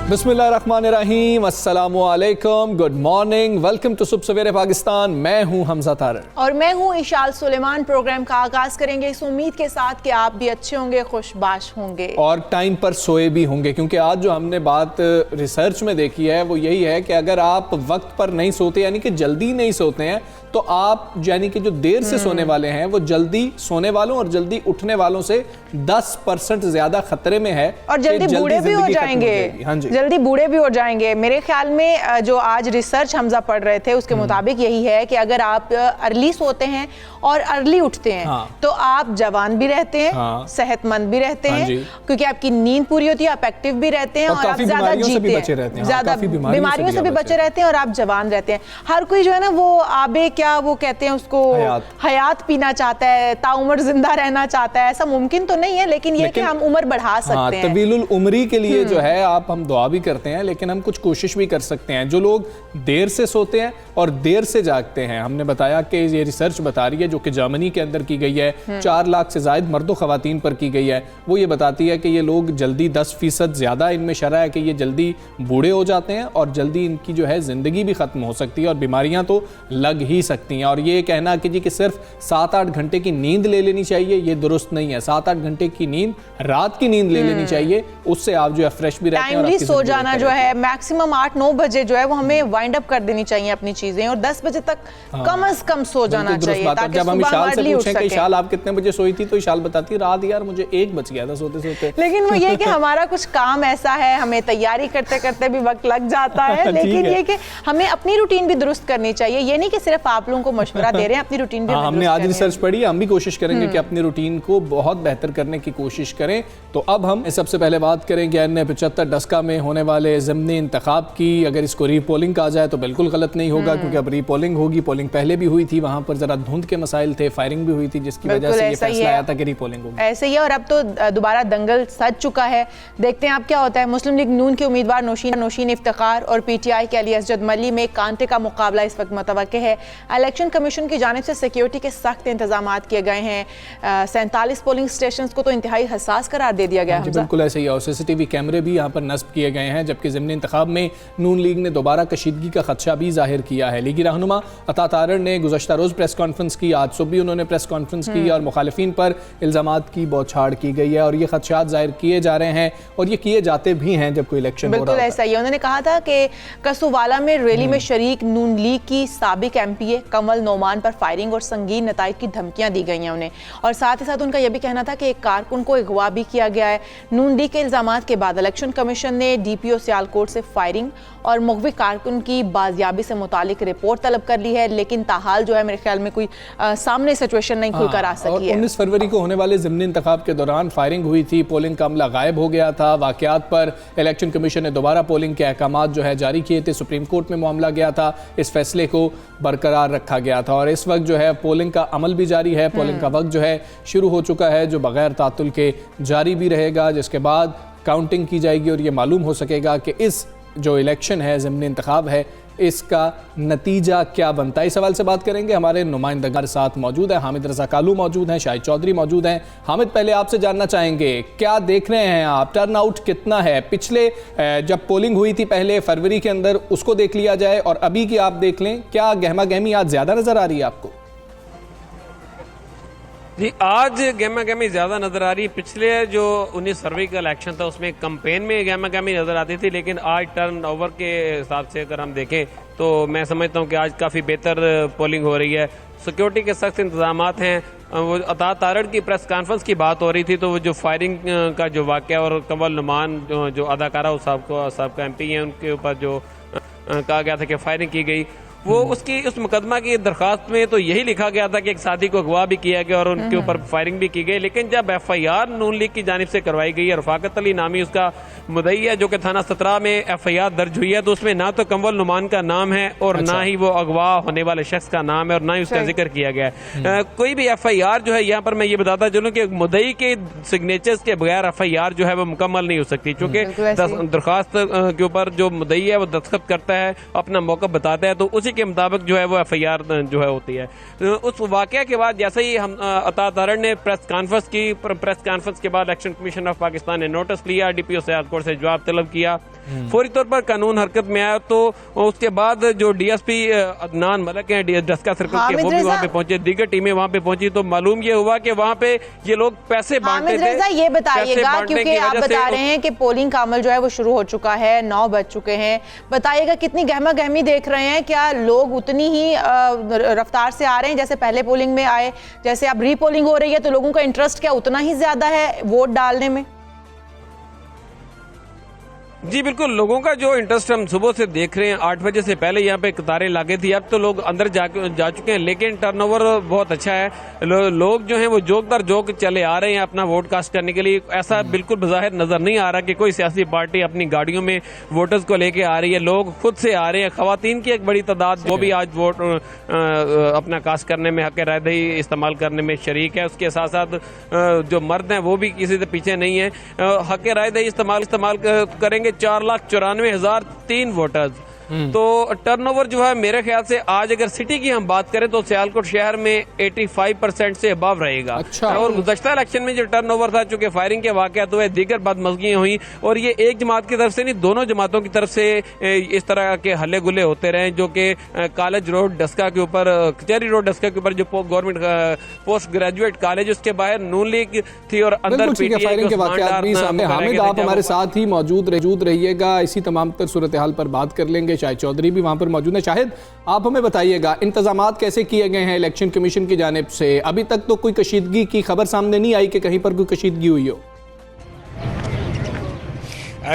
बिस्मिल्लाहिर्रहमानिर्रहीम, अस्सलामु अलैकुम, गुड मॉर्निंग, वेलकम टू सुबह सवेरे पाकिस्तान। मैं हूं हमजा तारड़ और मैं हूं इशाल सुलेमान। प्रोग्राम का आगाज करेंगे इस उम्मीद के साथ कि आप भी अच्छे होंगे, खुशबाश होंगे और टाइम पर सोए भी होंगे, क्योंकि आज जो हमने बात रिसर्च में देखी है वो यही है कि अगर आप वक्त पर नहीं सोते, यानी कि जल्दी नहीं सोते हैं, तो आप यानी कि जो देर से सोने वाले हैं वो जल्दी सोने वालों और जल्दी उठने वालों से 10% ज्यादा खतरे में है और जल्दी बूढ़े भी हो जाएंगे। हाँ जी, जल्दी बूढ़े भी हो जाएंगे। मेरे ख्याल में जो आज रिसर्च हमजा पढ़ रहे थे उसके मुताबिक यही है कि अगर आप अर्ली सोते हैं और अर्ली उठते हैं तो आप जवान भी रहते हैं, सेहतमंद भी रहते हैं, क्योंकि आपकी नींद पूरी होती है, आप एक्टिव भी रहते हैं और आप ज्यादा जीते हैं, ज्यादा बीमारियों से भी बचे रहते हैं और आप जवान रहते हैं। हर कोई जो है ना वो आबे क्या वो कहते हैं उसको हयात पीना चाहता है, ताउम्र जिंदा रहना चाहता है। ऐसा मुमकिन तो नहीं है, लेकिन ये कि हम उम्र बढ़ा सकते हैं। तवीलुल उम्री के लिए जो है आप हम दुआ भी करते हैं, लेकिन हम कुछ कोशिश भी कर सकते हैं। जो लोग देर से सोते हैं और देर से जागते हैं, हमने बताया कि ये रिसर्च बता रही है जो कि जर्मनी के अंदर की गई है, 4 लाख से ज्यादा मर्दों खवातीन पर की गई है, वो ये बताती है कि ये लोग जल्दी 10% ज्यादा इनमें शरह है कि ये जल्दी बूढ़े हो जाते हैं और जल्दी इनकी जो है जिंदगी भी खत्म हो सकती है और बीमारियां तो लग ही सकती हैं। और ये कहना कि जी कि सिर्फ 7-8 घंटे की नींद ले लेनी चाहिए, ये दुरुस्त नहीं है। 7-8 घंटे की नींद, रात की नींद ले लेनी चाहिए, उससे आप जो है फ्रेश भी रहते हैं। टाइमली सो जाना जो है मैक्सिमम 8-9 बजे जो है वो हमें वाइंड अप कर देनी चाहिए अपनी चीजें, और 10 बजे तक कम से कम सो जाना चाहिए ताकि जब हम इशाल से पूछें कि इशाल आप कितने बजे सोई थी, तो इशाल बताती रात यार मुझे 1 बज गया था सोते सोते। लेकिन वो ये कि हमारा कुछ काम ऐसा है, हमें तैयारी करते करते भी वक्त लग जाता है, लेकिन ये कि हमें अपनी रूटीन भी दुरुस्त करनी चाहिए। ये नहीं कि सिर्फ आप लोगों को मशवरा दे रहे हैं, अपनी रूटीन भी हमने आज रिसर्च पढ़ी, हम भी कोशिश करेंगे कि अपनी रूटीन को बहुत बेहतर करने की कोशिश करें। तो अब हम सबसे पहले बात करेंगे N75 डस्का में होने वाले ज़िमनी इंतखाब की। अगर इसको रीपोलिंग कहा जाए तो बिल्कुल गलत नहीं होगा, क्योंकि अब रीपोलिंग होगी। पोलिंग पहले भी हुई थी, वहां पर जरा धुंध के मसाइल थे, फायरिंग भी हुई थी, जिसकी वजह से ये फैसला आया था कि रीपोलिंग होगी। ऐसे ही है और अब तो दोबारा दंगल सज चुका है। देखते हैं अब क्या होता है। मुस्लिम लीग नून के उम्मीदवार नौशीन इफ्तिखार और PTI के अली असजद मली में कांटे का मुकाबला इस वक्त मुतवक्के है। इलेक्शन कमीशन की जानिब से सिक्योरिटी के सख्त इंतजाम किए गए हैं। 47 पोलिंग स्टेशन को तो इंतहाई हसास करार दे दिया गया है। बिल्कुल ऐसे ही, और CCTV कैमरे भी यहाँ पर नस्ब किए गए हैं। जबकि ज़िमनी इंतखाब में नून लीग ने दोबारा कशीदगी का खदशा भी जाहिर किया है। लीगी रहनुमा अता तारड़ ने गुज़श्ता रोज़ प्रेस कॉन्फ्रेंस की, आज सुबह भी उन्होंने प्रेस कॉन्फ्रेंस की और मुखालिफिन पर इल्ज़ामात की बौछाड़ की गई है और ये खदशात जाहिर किए जा रहे हैं और ये किए जाते भी हैं जब कोई इलेक्शन हो रहा है। बिल्कुल ऐसा ही, उन्होंने कहा था कि कसुवाला में रैली में शरीक नून लीग की साबिक MPA कमल नोमान पर फायरिंग और संगीन नताइज की धमकियां दी गई हैं उन्हें, और साथ ही साथ उनका यह भी कहना था कि एक कारकुन को अगवा भी किया गया है। नून लीग के इल्जामात के बाद इलेक्शन कमीशन ने DPO सियालकोट से फायरिंग और मुखबिर कारकुन की बाजियाबी से मुतालिक रिपोर्ट तलब कर ली है, लेकिन ताहाल जो है मेरे ख्याल में कोई सामने सिचुएशन नहीं खुलकर आ सकी है। 19 फरवरी को होने वाले ज़िमनी इंतखाब के दौरान फायरिंग हुई थी, पोलिंग का अमला गायब हो गया था। वाकयात पर इलेक्शन कमीशन ने दोबारा पोलिंग के अहकामात जो है जारी किए थे। सुप्रीम कोर्ट में मामला गया था, इस फैसले को बरकरार रखा गया था और इस वक्त जो है पोलिंग का अमल भी जारी है। पोलिंग का वक्त जो है शुरू हो चुका है, जो बगैर तातुल के जारी भी रहेगा, जिसके बाद काउंटिंग की जाएगी और ये मालूम हो सकेगा कि इस जो इलेक्शन है, ज़िमनी इंतखाब है, इसका नतीजा क्या बनता है। इस सवाल से बात करेंगे, हमारे नुमाइंदगार साथ मौजूद है, हामिद रज़ा कालू मौजूद हैं, शाहिद चौधरी मौजूद हैं। हामिद, पहले आपसे जानना चाहेंगे क्या देख रहे हैं आप, टर्न आउट कितना है? पिछले जब पोलिंग हुई थी पहले फरवरी के अंदर, उसको देख लिया जाए और अभी की आप देख लें, क्या गहमा गहमी आज ज़्यादा नज़र आ रही है आपको? जी, आज गहमा गहमी ज़्यादा नज़र आ रही है। पिछले जो 19 फरवरी का इलेक्शन था उसमें कैंपेन में गहमा गहमी नज़र आती थी, लेकिन आज टर्न ओवर के हिसाब से अगर हम देखें तो मैं समझता हूं कि आज काफ़ी बेहतर पोलिंग हो रही है। सिक्योरिटी के सख्त इंतजाम हैं। वो अता तारड़ की प्रेस कॉन्फ्रेंस की बात हो रही थी, तो वो जो फायरिंग का जो वाक़या और कमल नुमान जो अदाकारा साहब का MP हैं, उनके ऊपर जो कहा गया था कि फायरिंग की गई, वो उसकी उस मुकदमा की दरखास्त में तो यही लिखा गया था कि एक साथी को अगवा भी किया गया और उनके ऊपर फायरिंग भी की गई, लेकिन जब FIR नून लीग की जानिब से करवाई गई है, रफाकत अली नामी उसका मुदई है जो कि थाना 17 में FIR दर्ज हुई है, तो उसमें ना तो कंवल नुमान का नाम है और ना ही वो अगवा होने वाले शख्स का नाम है और ना ही उसका जिक्र किया गया है। कोई भी FIR जो है, यहाँ पर मैं ये बताता चलूं कि मुदई के सिग्नेचर्स के बगैर FIR जो है वो मुकम्मल नहीं हो सकती, क्योंकि दरखास्त के ऊपर जो मुदई है वो दस्तखत करता है, अपना मौका बताता है, तो उसी के मुताबिक जो है वो FIR जो है होती है। उस वाकया के बाद जैसे ही हम अता तारड़ ने प्रेस कॉन्फ्रेंस की, प्रेस कॉन्फ्रेंस के बाद इलेक्शन कमीशन ऑफ पाकिस्तान ने नोटिस लिया, DPO सियालकोट से जवाब तलब किया, फौरी तौर पर कानून हरकत में आया। तो उसके बाद जो DSP अदनान मलिक हैं डस्का सर्कल के, वो भी वहाँ पे पहुंचे, दीगर टीमें वहाँ पे पहुंची, तो मालूम ये हुआ कि वहाँ पे ये लोग पैसे बांटते थे। ये बताइएगा, क्योंकि आप बता रहे हैं कि पोलिंग का अमल जो है वो शुरू हो चुका है, 9 बज चुके हैं, बताइएगा कितनी गहमा गहमी देख रहे हैं? क्या लोग उतनी ही रफ्तार से आ रहे हैं जैसे पहले पोलिंग में आए? जैसे अब रीपोलिंग हो रही है तो लोगों का इंटरेस्ट क्या उतना ही ज्यादा है वोट डालने में? जी बिल्कुल, लोगों का जो इंटरेस्ट हम सुबह से देख रहे हैं, 8 बजे से पहले यहाँ पे कतारें लागे थी, अब तो लोग अंदर जा चुके हैं, लेकिन टर्नओवर बहुत अच्छा है। लोग जो हैं वो जोक दर जोक चले आ रहे हैं अपना वोट कास्ट करने के लिए। ऐसा बिल्कुल बज़ाहिर नजर नहीं आ रहा कि कोई सियासी पार्टी अपनी गाड़ियों में वोटर्स को लेके आ रही है, लोग खुद से आ रहे हैं। खवातीन की एक बड़ी तादाद वो भी आज वोट अपना कास्ट करने में, हक रायदही इस्तेमाल करने में शरीक है। उसके साथ साथ जो मर्द हैं वो भी किसी से पीछे नहीं है, हक रायदही इस्तेमाल करेंगे 4,94,003 वोटर्स। तो टर्नओवर जो है मेरे ख्याल से आज अगर सिटी की हम बात करें तो सियालकोट शहर में 85% से अबव रहेगा। अच्छा। और गुज़श्ता इलेक्शन में जो टर्नओवर था, चूंकि फायरिंग के वाकयात हुए, दीगर बदमज़गियां हुई, और ये एक जमात की तरफ से नहीं, दोनों जमातों की तरफ से इस तरह के हल्ले गुल्ले होते रहे, जो कि कॉलेज रोड डस्का के ऊपर, कचहरी रोड डस्का के ऊपर जो गवर्नमेंट पोस्ट ग्रेजुएट कॉलेज, उसके बाहर नून लीग थी और अंदर फायरिंग के वाकयात भी सामने। हामिद, आप हमारे साथ ही मौजूद रहिएगा, इसी तमाम तर सूरत हाल पर बात कर लेंगे। शाहिद चौधरी भी वहां पर मौजूद है। शाहिद, आप हमें बताइएगा इंतजामात कैसे किए गए हैं इलेक्शन कमीशन की जानिब से? अभी तक तो कोई कशीदगी की खबर सामने नहीं आई कि कहीं पर कोई कशीदगी हुई हो।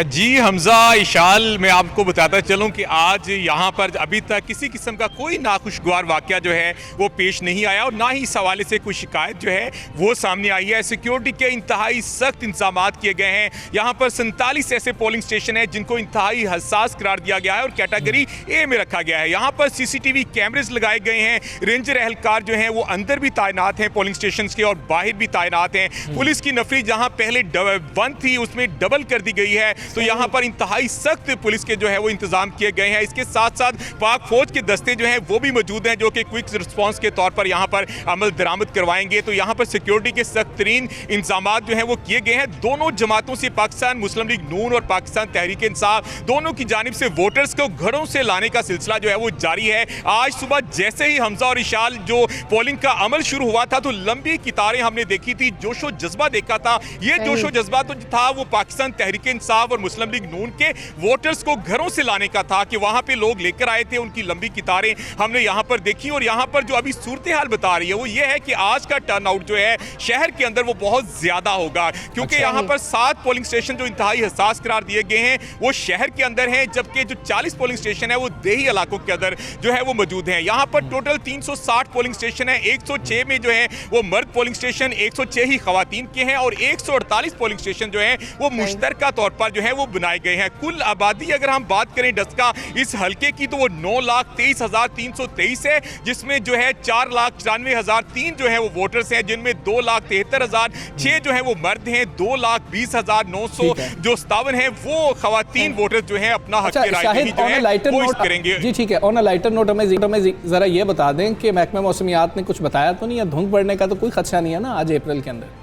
जी हमजा, इशाल, मैं आपको बताता चलूं कि आज यहाँ पर अभी तक किसी किस्म का कोई नाखुशगवार वाकया जो है वो पेश नहीं आया और ना ही इस हवाले से कोई शिकायत जो है वो सामने आई है। सिक्योरिटी के इंतहाई सख्त इंतजाम किए गए हैं। यहाँ पर 47 ऐसे पोलिंग स्टेशन हैं जिनको इंतहाई हसास करार दिया गया है और कैटेगरी A में रखा गया है। यहाँ पर CCTV कैमरेज लगाए गए हैं। रेंजर एहलकार जो हैं वो अंदर भी तैनात हैं पोलिंग स्टेशन के और बाहर भी तैनात हैं। पुलिस की नफरी जहाँ पहले 1 थी उसमें डबल कर दी गई है, तो यहाँ पर इंतहाई सख्त पुलिस के जो है वो इंतजाम किए गए हैं। इसके साथ साथ पाक फौज के दस्ते जो हैं वो भी मौजूद हैं, जो कि क्विक रिस्पांस के तौर पर यहाँ पर अमल दरामद करवाएंगे। तो यहाँ पर सिक्योरिटी के सख्त तरीन इंतजाम जो हैं वो किए गए हैं। दोनों जमातों से, पाकिस्तान मुस्लिम लीग नून और पाकिस्तान तहरीक इंसाफ, दोनों की जानिब से वोटर्स को घरों से लाने का सिलसिला जो है वो जारी है। आज सुबह जैसे ही हमजा और इशाल जो पोलिंग का अमल शुरू हुआ था तो लंबी कतारें हमने देखी थी, जोशो जज्बा देखा था। ये जोशो जज्बा तो था वो पाकिस्तान तहरीक इंसाफ और मुस्लिम लीग नून के वोटर्स को घरों से लाने का था कि वहां पे लोग लेकर आए थे। उनकी लंबी कतारें हमने यहां पर देखी और यहां पर जो अभी सूरत हाल बता रही है वो ये है कि आज का टर्नआउट जो है शहर के अंदर वो बहुत ज्यादा होगा, क्योंकि यहां पर 7 पोलिंग स्टेशन जो इंतहाई हसास करार दिए गए हैं वो शहर के अंदर हैं, जबकि जो 40 पोलिंग स्टेशन है वो देही इलाकों के अंदर जो है वो मौजूद हैं। यहां पर टोटल 360 पोलिंग स्टेशन है। 106 में जो है वो मर्द पोलिंग स्टेशन, 106 ही खवातीन के हैं और 148 पोलिंग स्टेशन जो है वो मुश्तरका तौर पर जो है वो बनाए गए हैं। कुल आबादी अगर हम बात करें डस्का इस हल्के की तो वो 9,23,323 है, जिसमें जो है 4,94,003 जो है वो वोटर्स हैं, जिनमें 2,73,006 जो है वो मर्द हैं, 2,20,900 जो 57 है वो खवातीन वोटर्स जो है अपना हक राय जो है वो करेंगे। जी ठीक है, ऑन अ लाइटर नोट हमें जरा ये बता दें कि महकमा मौसमियात ने कुछ बताया तो नहीं, या धुंध बढ़ने का तो कोई खदशा नहीं है ना आज अप्रैल के अंदर?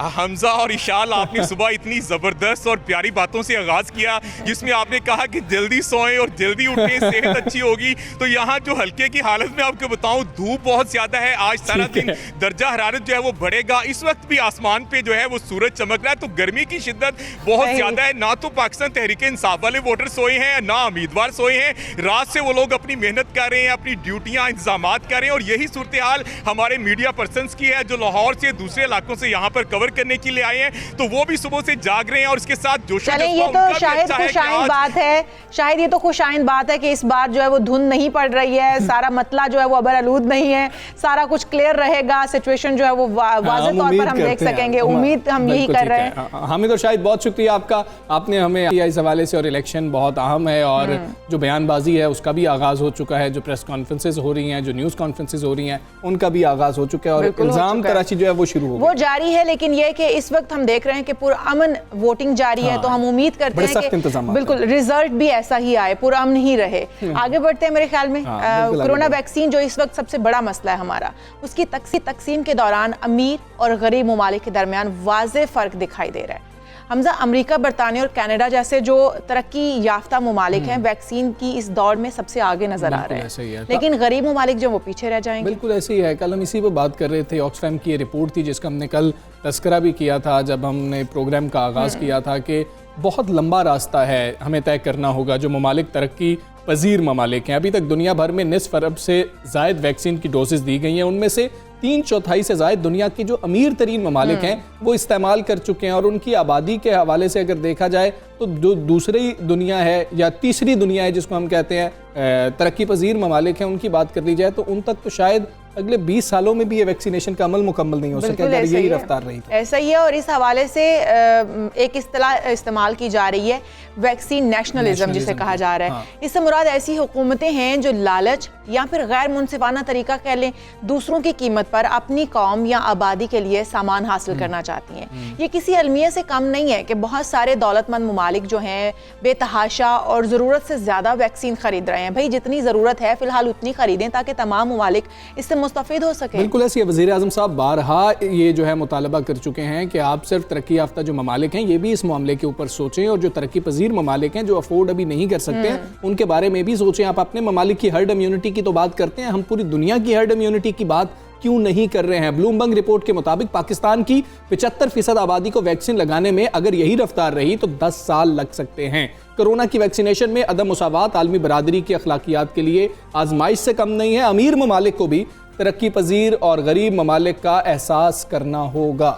हमजा और इशाल, आपने सुबह इतनी जबरदस्त और प्यारी बातों से आगाज किया जिसमें आपने कहा कि जल्दी सोएं और जल्दी उठें, सेहत अच्छी होगी। तो यहाँ जो हल्के की हालत में आपको बताऊं, धूप बहुत ज्यादा है। आज सारा दिन दर्जा हरारत जो है वो बढ़ेगा। इस वक्त भी आसमान पे जो है वो सूरज चमक रहा है, तो गर्मी की शिद्दत बहुत ज्यादा है। ना तो पाकिस्तान तहरीक इंसाफ वाले वोटर सोए हैं, ना उम्मीदवार सोए हैं। रात से वो लोग अपनी मेहनत कर रहे हैं, अपनी ड्यूटियां इंतजाम कर रहे हैं और यही सूरत हाल हमारे मीडिया पर्सन की है जो लाहौर से दूसरे इलाकों से यहाँ पर कवर करने के लिए आए हैं, तो वो भी सुबह से जाग रहे हैं और इसके साथ जोश। ये तो शायद बात है शायद ये तो खुशाइंद बात है कि इस बार जो है वो धुंध नहीं पड़ रही है, सारा मतला जो है वो अबर आलूद नहीं है, सारा कुछ क्लियर रहेगा, सिचुएशन जो है वो वाज़ेह तौर पर हम देख सकेंगे। उम्मीद हम यही कर रहे हैं। हामिद और शाहिद, बहुत शुक्रिया आपका, आपने हमें इस हवाले से, और इलेक्शन बहुत अहम है और जो बयानबाजी है उसका भी आगाज़ हो चुका है, जो प्रेस कॉन्फ्रेंसेज हो रही हैं, जो न्यूज़ कॉन्फ्रेंसेज हो रही हैं, उनका भी आगाज़ हो चुका है और इल्ज़ाम तराशी जो है वो शुरू हो गई, वो जारी है। लेकिन ये कि इस वक्त हम देख रहे हैं कि पुरअमन वोटिंग जारी है, तो हम उम्मीद करते हैं कि बिल्कुल रिजल्ट भी ऐसा ही आए, पुरअमन ही रहे। आगे बढ़ते हैं। मेरे ख्याल में कोरोना वैक्सीन जो इस वक्त सबसे बड़ा मसला है हमारा, उसकी तकसीम के दौरान अमीर और गरीब ममालिक के दरमियान वाज़ेह फ़र्क दिखाई दे रहा है। हमजा, अमेरिका, बरतानिया और कनाडा जैसे जो तरक्की याफ्ता ममालिक हैं वैक्सीन की इस दौड़ में सबसे आगे नजर आ रहे हैं, लेकिन गरीब ममालिक जो वो पीछे रह जाएंगे। बिल्कुल ऐसे ही है। कल हम इसी पर बात कर रहे थे, ऑक्सफैम की ये रिपोर्ट थी जिसका हमने कल तस्करा भी किया था जब हमने प्रोग्राम का आगाज़ किया था, कि बहुत लंबा रास्ता है हमें तय करना होगा। जो ममालिक तरक्की पजीर ममालिक हैं, अभी तक दुनिया भर में निस्फ अरब से ज़ायद वैक्सीन की डोजेस दी गई हैं, उनमें से 3/4 से ज़ायद दुनिया की जो अमीर तरीन ममालिक हैं वो इस्तेमाल कर चुके हैं। और उनकी आबादी के हवाले से अगर देखा जाए तो जो दूसरी दुनिया है या तीसरी दुनिया है जिसको हम कहते हैं तरक्की पजीर ममालिक हैं, उनकी बात कर ली जाए तो उन तक तो शायद अगले 20 सालों में भी ये वैक्सीनेशन का अमल मुकम्मल नहीं हो सके अगर यही रफ्तार रही तो। ऐसा ही है। और इस हवाले से एक इस्तिलाह इस्तेमाल की जा रही है, वैक्सीन नेशनलिज्म जिसे कहा जा रहा है। इससे मुराद ऐसी हुकूमतें हैं जो लालच या फिर गैर मुनसिफाना तरीका कह लें, दूसरों की कीमत पर अपनी कौम या आबादी के लिए सामान हासिल करना चाहती हैं। ये किसी अलमियत से कम नहीं है कि बहुत सारे दौलतमंद ममालिक जो हैं बेतहाशा और ज़रूरत से ज़्यादा वैक्सीन खरीद रहे हैं। भाई जितनी ज़रूरत है फ़िलहाल उतनी खरीदें ताकि तमाम ममालिक इससे मुस्तफ़ीद हो सके। बिल्कुल ऐसी है। वज़ीर आज़म साहब बारहा ये जो है मुतालबा कर चुके हैं कि आप सिर्फ तरक्की याफ्ता जो ममालिक हैं ये भी इस मामले के ऊपर सोचें, और जो तरक्की पजीर ममालिक हैं जो अफोर्ड अभी नहीं कर सकते हैं उनके बारे में भी सोचें। आप अपने ममालिक की हर्ड इम्यूनिटी की तो बात करते हैं, हम पूरी दुनिया की हर्ड इम्यूनिटी की बात क्यों नहीं कर रहे हैं? ब्लूमबर्ग रिपोर्ट के मुताबिक पाकिस्तान की 75% आबादी को वैक्सीन लगाने में अगर यही रफ्तार रही तो 10 साल लग सकते हैं। कोरोना की वैक्सीनेशन में अदम मुसावात आलमी बरादरी की अखलाकियात के लिए आजमाइश से कम नहीं है। अमीर ममालिक को भी तरक्की पजीर और गरीब ममालिक का एहसास करना होगा,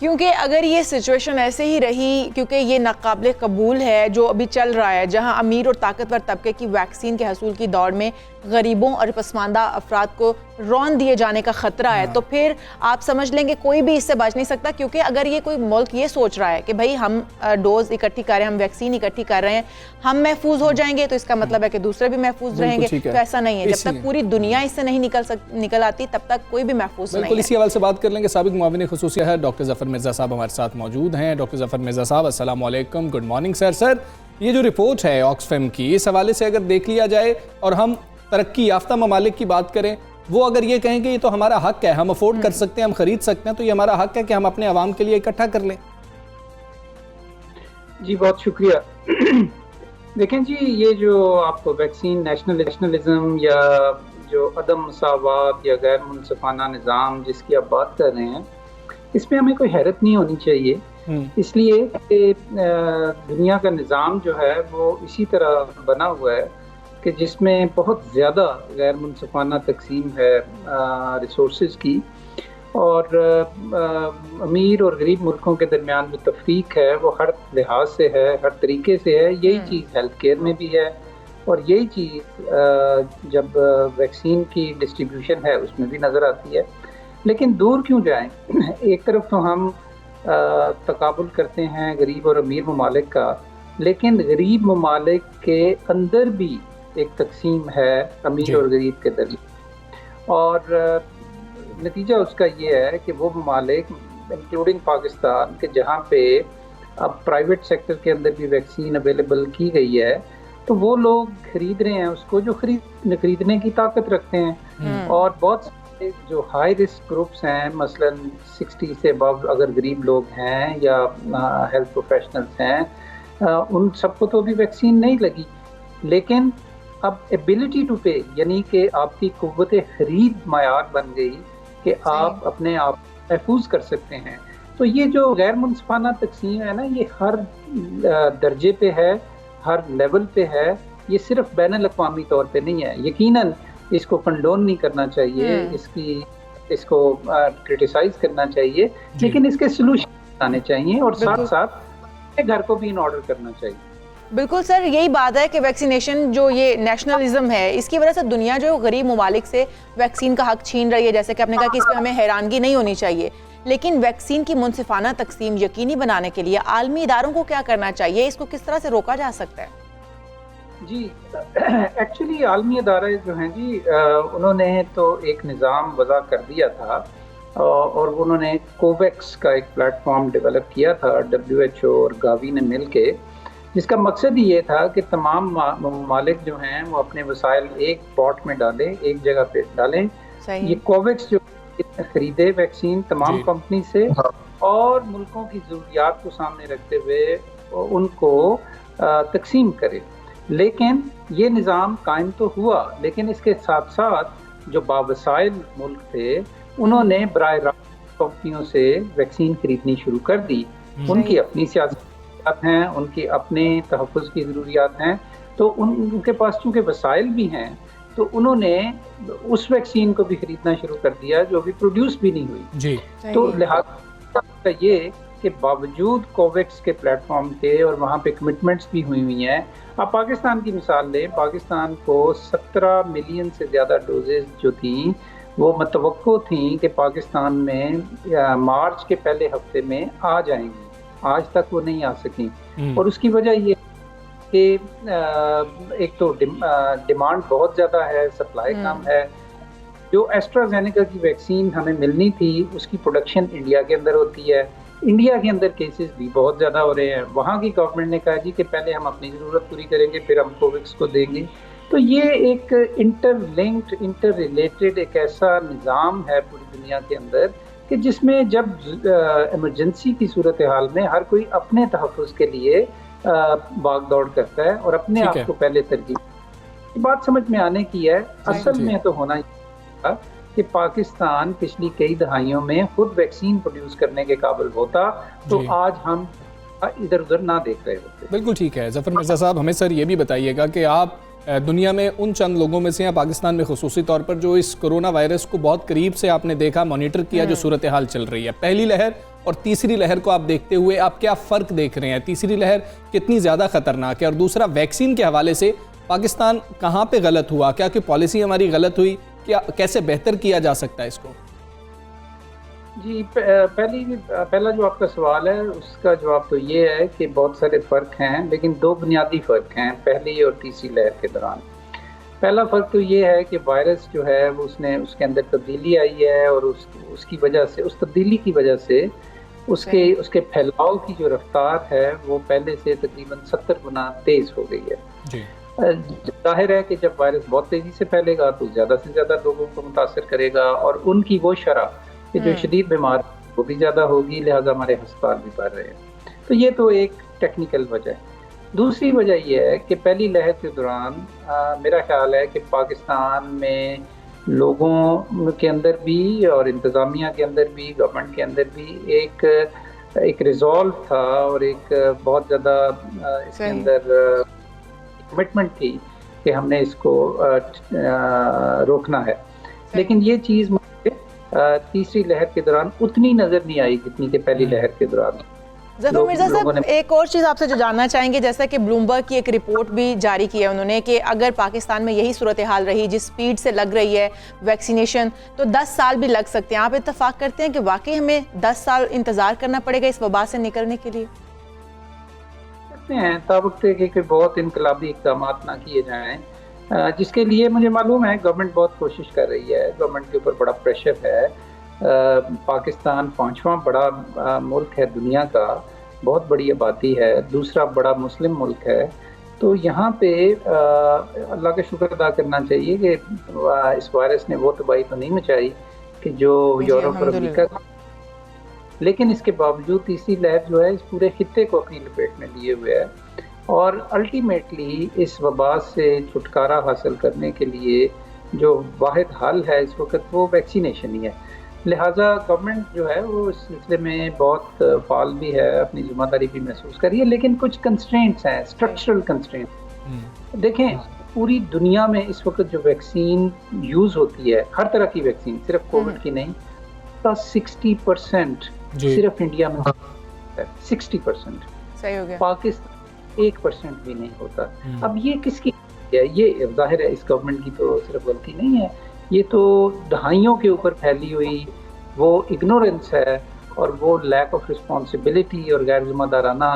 क्योंकि अगर ये सिचुएशन ऐसे ही रही, क्योंकि ये नाकाबिल कबूल है जो अभी चल रहा है, जहां अमीर और ताकतवर तबके की वैक्सीन के हसूल की दौड़ में गरीबों और पसमानदा अफराद को रौन दिए जाने का खतरा है, तो फिर आप समझ लेंगे कोई भी इससे बच नहीं सकता। क्योंकि अगर ये कोई मुल्क ये सोच रहा है कि भाई हम डोज इकट्ठी कर रहे हैं, हम वैक्सीन इकट्ठी कर रहे हैं, हम महफूज हो जाएंगे, तो इसका मतलब है कि दूसरे भी महफूज रहेंगे। तो ऐसा नहीं है, जब तक पूरी दुनिया इससे नहीं निकल आती तब तक कोई भी महफूज नहीं है। इसी हवाले से बात कर लेंगे। साबिक मुआविन खुसूसिया है डॉक्टर जफर मिर्जा साहब हमारे साथ मौजूद हैं। डॉक्टर जफर मिर्जा साहब अस्सलाम वालेकुम, गुड मॉर्निंग सर। सर, ये जो रिपोर्ट है ऑक्सफैम की, इस हवाले से अगर देख लिया जाए और हम तरक्की याफ्ता ममालिक की बात करें, वो अगर ये कहें कि ये तो हमारा हक है, हम अफोर्ड कर सकते हैं, हम खरीद सकते हैं, तो ये हमारा हक है कि हम अपने आवाम के लिए इकट्ठा कर लें। जी बहुत शुक्रिया। देखें जी, ये जो आपको वैक्सीन नेशनलिज्म या जो अदम मसावात या गैर मुनसिफाना निज़ाम जिसकी आप बात कर रहे हैं, इसमें हमें कोई हैरत नहीं होनी चाहिए, इसलिए कि दुनिया का निज़ाम जो है वो इसी तरह बना हुआ है कि जिसमें बहुत ज़्यादा गैर मुनसिफाना तकसीम है रिसोर्सेज की, और अमीर और गरीब मुल्कों के दरमियान जो तफरीक है वो हर लिहाज से है, हर तरीके से है। यही चीज़ हेल्थ केयर में भी है, और यही चीज़ जब वैक्सीन की डिस्ट्रीब्यूशन है उसमें भी नज़र आती है। लेकिन दूर क्यों जाएं? एक तरफ तो हम तकाबुल करते हैं गरीब और अमीर ममालिक का, लेकिन गरीब ममालिक के अंदर भी एक तकसीम है अमीर और गरीब के दरमियान, और नतीजा उसका ये है कि वो ममालिक इंक्लूडिंग पाकिस्तान के जहाँ पे अब प्राइवेट सेक्टर के अंदर भी वैक्सीन अवेलेबल की गई है, तो वो लोग खरीद रहे हैं उसको जो खरीदने की ताकत रखते हैं। और बहुत जो हाई रिस्क ग्रुप्स हैं, मसलन 60 से अबव अगर गरीब लोग हैं या हेल्थ प्रोफेशनल्स हैं, उन सबको तो भी वैक्सीन नहीं लगी, लेकिन अब एबिलिटी टू पे यानी कि आपकी कुव्वत खरीद मायार बन गई कि आप अपने आप महफूज कर सकते हैं। तो ये जो गैर मुनसिफाना तकसीम है ना, ये हर दर्जे पे है, हर लेवल पे है, ये सिर्फ बैनुल अक़वामी तौर पे नहीं है। यकीनन इसको कंडोन नहीं करना चाहिए, इसको क्रिटिसाइज करना चाहिए, लेकिन इसके सलूशन आने चाहिए और साथ साथ घर को भी इन ऑर्डर करना चाहिए। बिल्कुल सर, यही बात है कि वैक्सीनेशन जो ये नेशनलिज्म है, इसकी वजह से दुनिया जो गरीब ममालिक से वैक्सीन का हक छीन रही है। जैसे कि आपने कहा कि इसमें हमें हैरानगी नहीं होनी चाहिए, लेकिन वैक्सीन की मुनसिफाना तकसीम यकीनी बनाने के लिए आलमी इदारों को क्या करना चाहिए, इसको किस तरह से रोका जा सकता है? जी एक्चुअली आलमी अदारे जो हैं जी, उन्होंने तो एक निज़ाम वज़ा कर दिया था और उन्होंने कोवैक्स का एक प्लेटफॉर्म डेवलप किया था WHO और गावी ने मिल के, जिसका मकसद ये था कि तमाम ममालिक जो हैं वो अपने वसाइल एक पॉट में डालें, एक जगह पे डालें। ये कोवैक्स जो खरीदे वैक्सीन तमाम कंपनी से और मुल्कों की ज़रूरियात को सामने रखते हुए उनको तकसीम करे। लेकिन ये निज़ाम कायम तो हुआ, लेकिन इसके साथ साथ जो बावसाइल मुल्क थे उन्होंने बराह रास्त कंपनियों से वैक्सीन खरीदनी शुरू कर दी। उनकी अपनी सियासत हैं, उनकी अपने तहफ़्फ़ुज़ की ज़रूरियात हैं, तो उनके पास चूँकि वसाइल भी हैं तो उन्होंने उस वैक्सीन को भी खरीदना शुरू कर दिया जो भी प्रोड्यूस भी नहीं हुई जी। तो लिहाजा ये कि बावजूद कोवैक्स के प्लेटफॉर्म के और वहाँ पे कमिटमेंट्स भी हुई हैं। आप पाकिस्तान की मिसाल लें, पाकिस्तान को 17 मिलियन से ज़्यादा डोजेज जो थी वो मतवक्को थी कि पाकिस्तान में मार्च के पहले हफ्ते में आ जाएंगी, आज तक वो नहीं आ सकी। और उसकी वजह ये कि एक तो डिमांड बहुत ज़्यादा है, सप्लाई कम है। जो एस्ट्राजेनेका की वैक्सीन हमें मिलनी थी उसकी प्रोडक्शन इंडिया के अंदर होती है, इंडिया के अंदर केसेस भी बहुत ज़्यादा हो रहे हैं। वहाँ की गवर्नमेंट ने कहा जी कि पहले हम अपनी ज़रूरत पूरी करेंगे फिर हम कोवैक्स को देंगे। तो ये एक इंटरलिंक्ड, इंटर रिलेटेड एक ऐसा निज़ाम है पूरी दुनिया के अंदर कि जिसमें जब इमरजेंसी की सूरत हाल में हर कोई अपने तहफ़्फ़ुज़ के लिए भाग दौड़ करता है और अपने आप को पहले तरजीह। बात समझ में आने की है, असल में तो होना चाहिए कि पाकिस्तान पिछली कई दहाइयों में खुद वैक्सीन प्रोड्यूस करने के काबिल होता तो आज हम इधर उधर ना देख रहे होते। बिल्कुल ठीक है। ज़फ़र मिर्ज़ा साहब, हमें सर ये भी बताइएगा कि आप दुनिया में उन चंद लोगों में से हैं, पाकिस्तान में खुसूसी तौर पर, जो इस कोरोना वायरस को बहुत करीब से आपने देखा, मॉनिटर किया जो सूरत हाल चल रही है। पहली लहर और तीसरी लहर को आप देखते हुए आप क्या फ़र्क देख रहे हैं? तीसरी लहर कितनी ज़्यादा ख़तरनाक है? और दूसरा, वैक्सीन के हवाले से पाकिस्तान कहाँ पे गलत हुआ? क्या कि पॉलिसी हमारी गलत हुई? क्या कैसे बेहतर किया जा सकता है इसको? जी, पहला जो आपका सवाल है उसका जवाब तो ये है कि बहुत सारे फ़र्क हैं, लेकिन दो बुनियादी फ़र्क हैं पहली और तीसरी लहर के दौरान। पहला फ़र्क तो ये है कि वायरस जो है वो उसके अंदर तब्दीली आई है और उसकी वजह से, उस तब्दीली की वजह से उसके फैलाव की जो रफ्तार है वो पहले से तकरीबन 70 गुना तेज़ हो गई है जी। जाहिर है कि जब वायरस बहुत तेज़ी से फैलेगा तो ज़्यादा से ज़्यादा लोगों को मुतासर करेगा और उनकी वो शरह कि जो शदीद बीमार वो भी ज़्यादा होगी, लिहाजा हमारे अस्पताल भी बढ़ रहे हैं। तो ये तो एक टेक्निकल वजह है। दूसरी वजह यह है कि पहली लहर के दौरान मेरा ख्याल है कि पाकिस्तान में लोगों के अंदर भी और इंतज़ामिया के अंदर भी, गवर्नमेंट के अंदर भी एक रिजॉल्व था और एक बहुत ज़्यादा इसके अंदर कमिटमेंट थी कि हमने इसको रोकना है। लेकिन ये चीज़ मुझे तीसरी लहर के दौरान उतनी नज़र नहीं आई जितनी कि पहली लहर के दौरान। ज़फ़र मिर्ज़ा साहब, एक और चीज़ आपसे जो जानना चाहेंगे, जैसा कि ब्लूमबर्ग की एक रिपोर्ट भी जारी की है उन्होंने कि अगर पाकिस्तान में यही सूरत हाल रही जिस स्पीड से लग रही है वैक्सीनेशन, तो 10 साल भी लग सकते हैं। आप इत्तफाक करते हैं कि वाकई हमें 10 साल इंतज़ार करना पड़ेगा इस वबा से निकलने के लिए? सकते हैं तब तक कि कोई बहुत इनकलाबी इक़दाम ना किए जाएँ, जिसके लिए मुझे मालूम है गवर्नमेंट बहुत कोशिश कर रही है, गवर्नमेंट के ऊपर बड़ा प्रेशर है। पाकिस्तान 5वां बड़ा मुल्क है दुनिया का, बहुत बड़ी आबादी है, दूसरा बड़ा मुस्लिम मुल्क है। तो यहाँ पे अल्लाह का शुक्र अदा करना चाहिए कि इस वायरस ने वो तबाही तो नहीं मचाई कि जो यूरोप और अमेरिका, लेकिन इसके बावजूद तीसरी लहर जो है इस पूरे खित्ते को अपनी लपेट में लिए हुए है और अल्टीमेटली इस वबा से छुटकारा हासिल करने के लिए जो वाहिद हल है इस वक्त वो वैक्सीनेशन ही है। लिहाजा गवर्नमेंट जो है वो इस सिलसिले में बहुत फाल भी है, अपनी जिम्मेदारी भी महसूस कर रही है, लेकिन कुछ कंस्ट्रेंट्स हैं, स्ट्रक्चरल कंस्ट्रेंट्स। देखें, पूरी दुनिया में इस वक्त जो वैक्सीन यूज़ होती है, हर तरह की वैक्सीन, सिर्फ कोविड की नहीं, का 60% सिर्फ इंडिया में है। 60% सही हो गया। 1% भी नहीं होता। अब ये किसकी है? ये जाहिर है इस गवर्नमेंट की तो सिर्फ गलती नहीं है, ये तो दहाइयों के ऊपर फैली हुई वो इग्नोरेंस है और वो लैक ऑफ रिस्पॉन्सिबिलिटी और गैर जिम्मेदाराना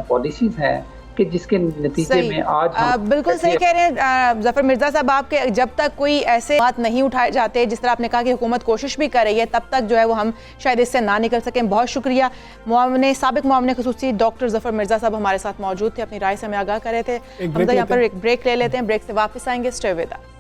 पॉलिसीज हैं कि जिसके नतीजे में आज बिल्कुल सही कह रहे हैं जफर मिर्जा साहब आपके। जब तक कोई ऐसे बात नहीं उठाए जाते, जिस तरह आपने कहा कि हुकूमत कोशिश भी कर रही है, तब तक जो है वो हम शायद इससे ना निकल सकें। बहुत शुक्रिया। साबिक मुआवने खुसूसी डॉक्टर जफर मिर्जा साहब हमारे साथ मौजूद थे, अपनी राय से हमें आगाह कर रहे थे। हम यहाँ पर एक ब्रेक ले लेते हैं, ब्रेक से वापस आएंगे। Stay with us.